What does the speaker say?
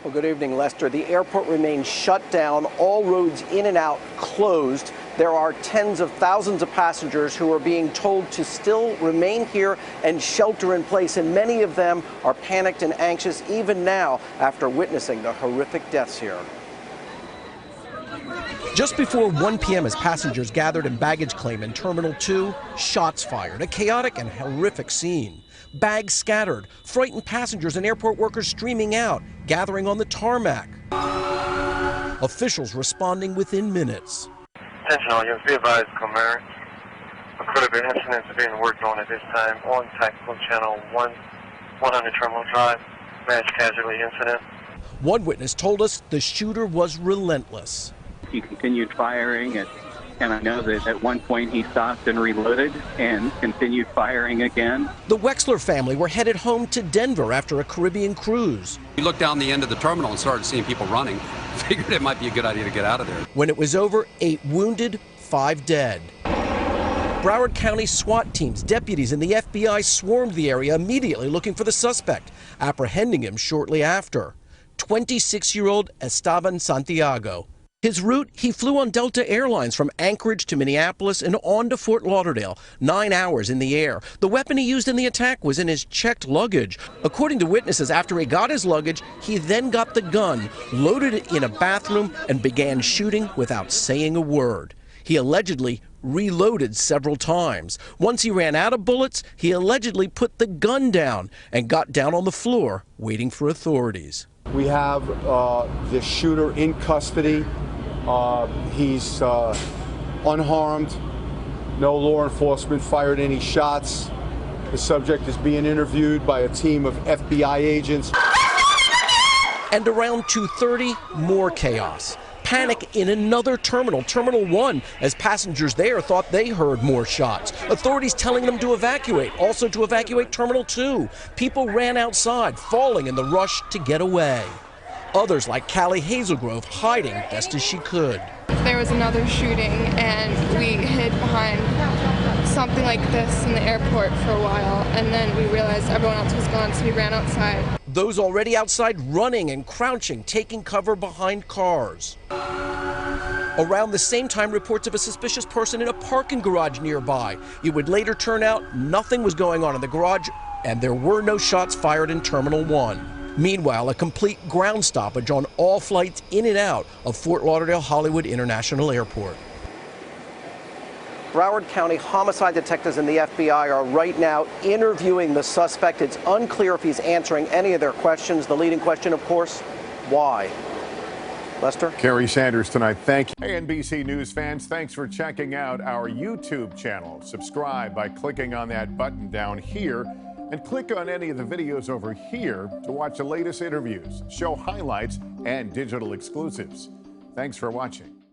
Well, good evening, Lester. The airport remains shut down, all roads in and out closed. There are tens of thousands of passengers who are being told to still remain here and shelter in place, and many of them are panicked and anxious even now after witnessing the horrific deaths here. Just before 1 p.m. as passengers gathered in baggage claim in Terminal 2, shots fired, a chaotic and horrific scene. Bags scattered, frightened passengers and airport workers streaming out, gathering on the tarmac. Officials responding within minutes. Attention all units, be advised, Comair. A critical incident is being worked on at this time on Tactical Channel 100 Terminal Drive, mass casualty incident. One witness told us the shooter was relentless. He continued firing, and I know that at one point he stopped and reloaded and continued firing again. The Wexler family were headed home to Denver after a Caribbean cruise. We looked down the end of the terminal and started seeing people running. Figured it might be a good idea to get out of there. When it was over, 8 wounded, 5 dead. Broward County SWAT teams, deputies, and the FBI swarmed the area immediately looking for the suspect, apprehending him shortly after. 26-year-old Esteban Santiago. His route, he flew on Delta Airlines from Anchorage to Minneapolis and on to Fort Lauderdale, 9 hours in the air. The weapon he used in the attack was in his checked luggage. According to witnesses, after he got his luggage, he then got the gun, loaded it in a bathroom, and began shooting without saying a word. He allegedly reloaded several times. Once he ran out of bullets, he allegedly put the gun down and got down on the floor, waiting for authorities. We have the shooter in custody. He's unharmed. No law enforcement fired any shots. The subject is being interviewed by a team of FBI agents. And around 2:30, more chaos. Panic in another terminal, Terminal 1, as passengers there thought they heard more shots. Authorities telling them to evacuate, also to evacuate Terminal 2. People ran outside, falling in the rush to get away. Others, like Callie Hazelgrove, hiding best as she could. There was another shooting, and we hid behind something like this in the airport for a while, and then we realized everyone else was gone, so we ran outside. Those already outside running and crouching, taking cover behind cars. Around the same time, reports of a suspicious person in a parking garage nearby. It would later turn out nothing was going on in the garage, and there were no shots fired in Terminal 1. Meanwhile, a complete ground stoppage on all flights in and out of Fort Lauderdale Hollywood International Airport. Broward County homicide detectives and the FBI are right now interviewing the suspect. It's unclear if he's answering any of their questions. The leading question, of course, why? Lester? Kerry Sanders tonight. Thank you. Hey, NBC News fans, thanks for checking out our YouTube channel. Subscribe by clicking on that button down here and click on any of the videos over here to watch the latest interviews, show highlights, and digital exclusives. Thanks for watching.